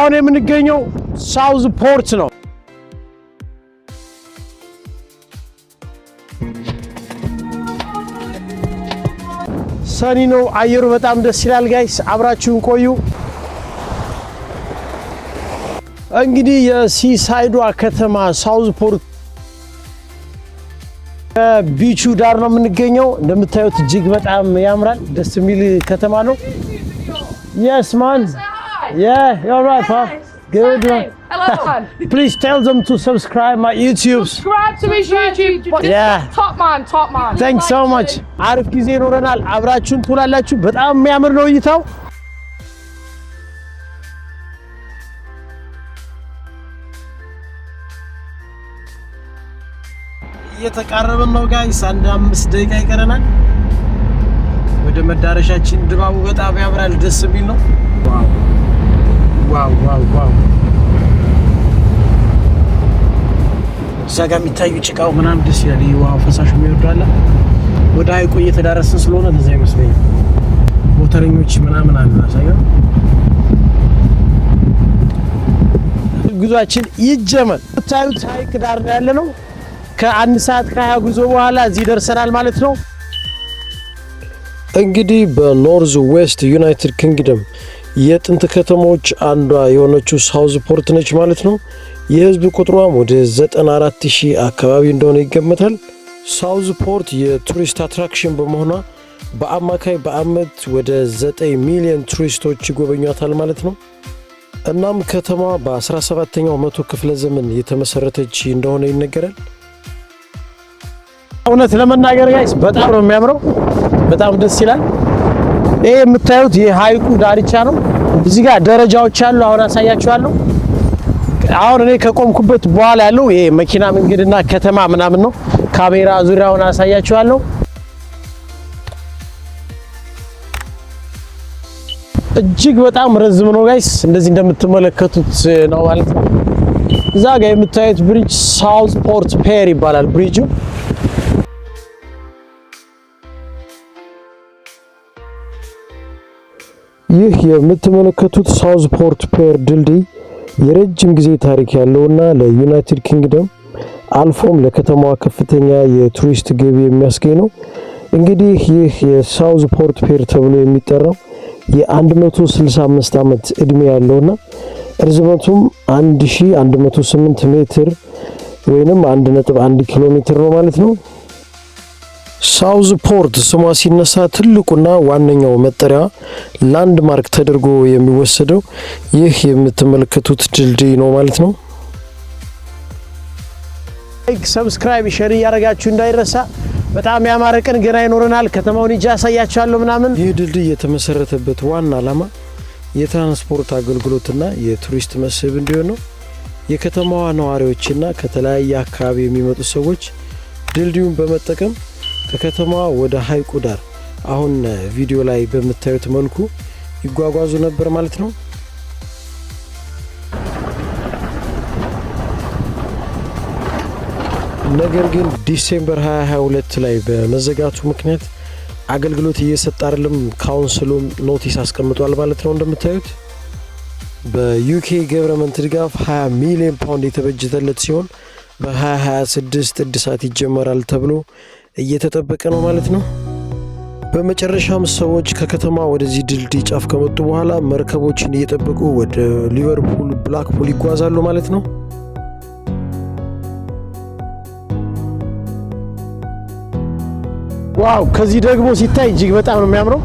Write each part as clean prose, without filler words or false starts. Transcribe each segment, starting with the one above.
አሁን የምንገኘው ሳውዝ ፖርት ነው። ሰኒ ነው አየሩ በጣም ደስ ይላል። ጋይስ አብራችሁን ቆዩ። እንግዲህ የሲሳይዷ ከተማ ሳውዝ ፖርት ቢቹ ዳር ነው የምንገኘው። እንደምታዩት እጅግ በጣም ያምራል። ደስ የሚል ከተማ ነው። Yes man. Yeah, you're right, pal. Good one. Hello, man. Please tell them to subscribe my YouTube. Subscribe to his YouTube. Yeah. Top man, top man. Thanks so much. አሪፍ ጊዜ ይኖረናል። አብራችሁን ትውላላችሁ። በጣም የሚያምር ነው እይታው። እየተቃረበን ነው ጋይስ። አንድ 5 ደቂቃ ይቀረናል ወደ መዳረሻችን። ድባቡ በጣም ያምራል፣ ደስ የሚል ነው። ዋው ዋው ዋው ዋው! እዛ ጋር የሚታዩ ጭቃው ምናምን ደስ ይላል። ይዋው ፈሳሹ የሚወርዳላ። ወደ ሀይቁ እየተዳረስን ስለሆነ ለዛ ይመስለኛል ሞተረኞች ምናምን አሉ። አሳየው። ጉዟችን ይጀመር። ታዩት ሀይቅ ዳር ነው ያለነው። ከአንድ ሰዓት ከ20 ጉዞ በኋላ እዚህ ደርሰናል ማለት ነው። እንግዲህ በኖርዝ ዌስት ዩናይትድ ኪንግደም የጥንት ከተሞች አንዷ የሆነችው ሳውዝ ፖርት ነች ማለት ነው። የህዝብ ቁጥሯም ወደ 94000 አካባቢ እንደሆነ ይገመታል። ሳውዝ ፖርት የቱሪስት አትራክሽን በመሆኗ በአማካይ በአመት ወደ 9 ሚሊዮን ቱሪስቶች ይጎበኟታል ማለት ነው። እናም ከተማዋ በ17ኛው መቶ ክፍለ ዘመን የተመሰረተች እንደሆነ ይነገራል። እውነት ለመናገር ጋይስ በጣም ነው የሚያምረው። በጣም ደስ ይላል። ይሄ የምታዩት የሃይቁ ዳርቻ ነው። እዚህ ጋር ደረጃዎች አሉ። አሁን አሳያችኋለሁ። አሁን እኔ ከቆምኩበት በኋላ ያለው ይሄ መኪና መንገድና ከተማ ምናምን ነው። ካሜራ ዙሪያውን አሳያችኋለሁ። እጅግ በጣም ረዝም ነው ጋይስ። እንደዚህ እንደምትመለከቱት ነው ማለት ነው። እዛ ጋር የምታዩት ብሪጅ ሳውዝ ፖርት ፒር ይባላል ብሪጁ። ይህ የምትመለከቱት ሳውዝ ፖርት ፒር ድልድይ የረጅም ጊዜ ታሪክ ያለውና ለዩናይትድ ኪንግደም አልፎም ለከተማዋ ከፍተኛ የቱሪስት ገቢ የሚያስገኝ ነው። እንግዲህ ይህ የሳውዝ ፖርት ፒር ተብሎ የሚጠራው የ165 ዓመት እድሜ ያለውና ርዝመቱም 1108 ሜትር ወይንም 1.1 ኪሎ ሜትር ነው ማለት ነው። ሳውዝ ፖርት ስሟ ሲነሳ ትልቁና ዋነኛው መጠሪያ ላንድማርክ ተደርጎ የሚወሰደው ይህ የምትመለከቱት ድልድይ ነው ማለት ነው። ላይክ፣ ሰብስክራይብ፣ ሼር ያደርጋችሁ እንዳይረሳ። በጣም ያማረ ቀን ገና ይኖረናል። ከተማውን ይጃ ያሳያችኋለሁ ምናምን። ይህ ድልድይ የተመሰረተበት ዋና ዓላማ የትራንስፖርት አገልግሎትና የቱሪስት መስህብ እንዲሆን ነው። የከተማዋ ነዋሪዎችና ከተለያየ አካባቢ የሚመጡ ሰዎች ድልድዩን በመጠቀም ከከተማዋ ወደ ሀይቁ ዳር አሁን ቪዲዮ ላይ በምታዩት መልኩ ይጓጓዙ ነበር ማለት ነው። ነገር ግን ዲሴምበር 2022 ላይ በመዘጋቱ ምክንያት አገልግሎት እየሰጠ አይደለም። ካውንስሉም ኖቲስ አስቀምጧል ማለት ነው። እንደምታዩት በዩኬ ገቨርንመንት ድጋፍ 20 ሚሊዮን ፓውንድ የተበጀተለት ሲሆን በ2026 እድሳት ይጀመራል ተብሎ እየተጠበቀ ነው ማለት ነው። በመጨረሻም ሰዎች ከከተማ ወደዚህ ድልድይ ጫፍ ከመጡ በኋላ መርከቦችን እየጠበቁ ወደ ሊቨርፑል፣ ብላክፑል ይጓዛሉ ማለት ነው። ዋው! ከዚህ ደግሞ ሲታይ እጅግ በጣም ነው የሚያምረው።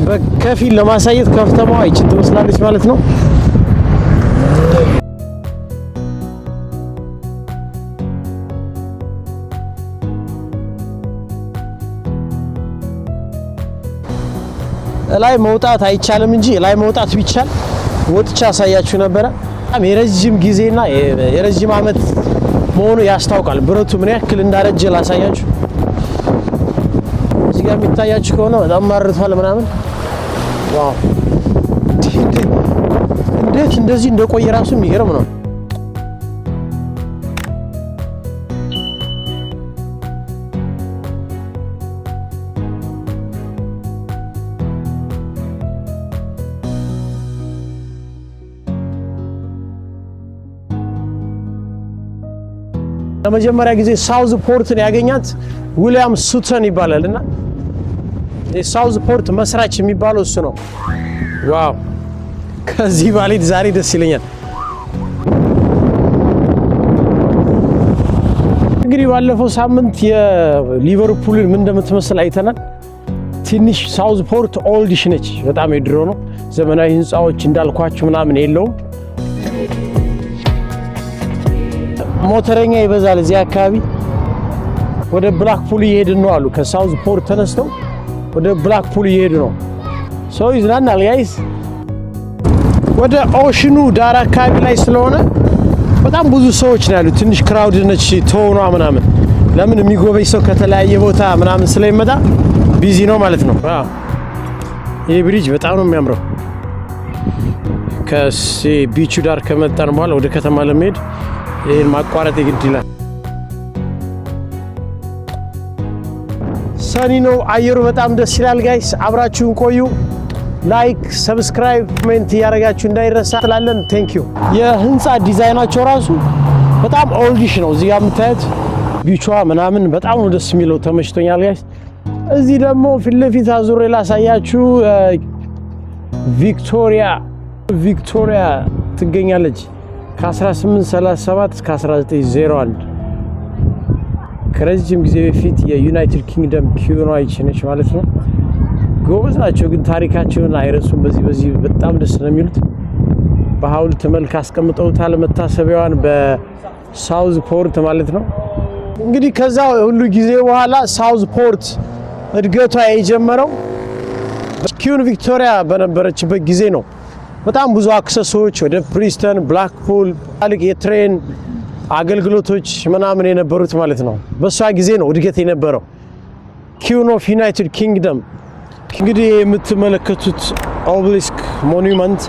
በከፊል ለማሳየት ከተማዋ ይችን ትመስላለች ማለት ነው። ላይ መውጣት አይቻልም እንጂ ላይ መውጣት ቢቻል ወጥቻ አሳያችሁ ነበረ። በጣም የረጅም ጊዜና የረጅም አመት መሆኑ ያስታውቃል። ብረቱ ምን ያክል እንዳረጀ ላሳያችሁ። እዚህ ጋር የሚታያችሁ ከሆነ በጣም ማርቷል ምናምን። ዋው! እንዴት እንደዚህ እንደቆየ ራሱ የሚገርም ነው። ለመጀመሪያ ጊዜ ሳውዝ ፖርትን ያገኛት ዊሊያም ሱተን ይባላልና የሳውዝ ፖርት መስራች የሚባለው እሱ ነው። ዋው ከዚህ ባሌት ዛሬ ደስ ይለኛል። እንግዲህ ባለፈው ሳምንት የሊቨርፑልን ምን እንደምትመስል አይተናል። ትንሽ ሳውዝ ፖርት ኦልዲሽ ነች፣ በጣም የድሮ ነው። ዘመናዊ ህንፃዎች እንዳልኳችሁ ምናምን የለውም። ሞተረኛ ይበዛል እዚህ አካባቢ። ወደ ብላክፑል እየሄድን ነው አሉ። ከሳውዝ ፖርት ተነስተው ወደ ብላክፑል እየሄዱ ነው። ሰው ይዝናናል ጋይስ። ወደ ኦሽኑ ዳር አካባቢ ላይ ስለሆነ በጣም ብዙ ሰዎች ነው ያሉት። ትንሽ ክራውድ ነች ተሆኗ ምናምን። ለምን የሚጎበኝ ሰው ከተለያየ ቦታ ምናምን ስለሚመጣ ቢዚ ነው ማለት ነው። ይሄ ብሪጅ በጣም ነው የሚያምረው። ከቢቹ ዳር ከመጣን በኋላ ወደ ከተማ ለመሄድ ይሄን ማቋረጥ ግድ ይላል። ሰኒ ነው አየሩ፣ በጣም ደስ ይላል ጋይስ። አብራችሁን ቆዩ። ላይክ፣ ሰብስክራይብ፣ ኮሜንት እያደረጋችሁ እንዳይረሳ ትላለን። ቴንክ ዩ። የህንፃ ዲዛይናቸው ራሱ በጣም ኦልዲሽ ነው። እዚህ ጋር የምታዩት ቢቿ ምናምን በጣም ነው ደስ የሚለው፣ ተመችቶኛል ጋይስ። እዚህ ደግሞ ፊት ለፊት አዙሬ ላሳያችሁ ቪክቶሪያ ትገኛለች። ከ1837 እስከ 1901 ከረጅም ጊዜ በፊት የዩናይትድ ኪንግደም ኪዩኖች ነች ማለት ነው። ጎበዝ ናቸው ግን ታሪካቸውን አይረሱም። በዚህ በጣም ደስ ነው የሚሉት። በሐውልት መልክ አስቀምጠውታል መታሰቢያዋን በሳውዝ ፖርት ማለት ነው። እንግዲህ ከዛ ሁሉ ጊዜ በኋላ ሳውዝ ፖርት እድገቷ የጀመረው ኪዩን ቪክቶሪያ በነበረችበት ጊዜ ነው። በጣም ብዙ አክሰሶች ወደ ፕሪስተን፣ ብላክፑል ታልቅ የትሬን አገልግሎቶች ምናምን የነበሩት ማለት ነው። በሷ ጊዜ ነው እድገት የነበረው ኪዩን ኦፍ ዩናይትድ ኪንግደም። እንግዲህ የምትመለከቱት ኦቤሊስክ ሞኑመንት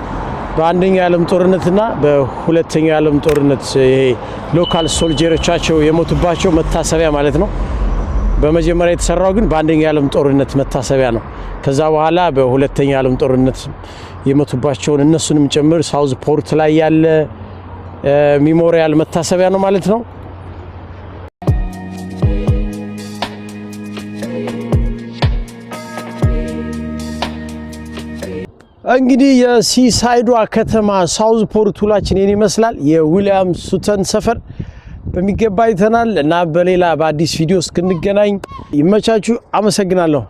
በአንደኛው የዓለም ጦርነትና በሁለተኛው የዓለም ጦርነት ሎካል ሶልጀሮቻቸው የሞቱባቸው መታሰቢያ ማለት ነው። በመጀመሪያ የተሰራው ግን በአንደኛው የዓለም ጦርነት መታሰቢያ ነው። ከዛ በኋላ በሁለተኛው የዓለም ጦርነት የሞቱባቸውን እነሱንም ጭምር ሳውዝ ፖርት ላይ ያለ ሚሞሪያል መታሰቢያ ነው ማለት ነው። እንግዲህ የሲሳይዷ ከተማ ሳውዝ ፖርት ውላችን ይህን ይመስላል። የዊሊያም ሱተን ሰፈር በሚገባ አይተናል እና በሌላ በአዲስ ቪዲዮ እስክንገናኝ ይመቻችሁ። አመሰግናለሁ።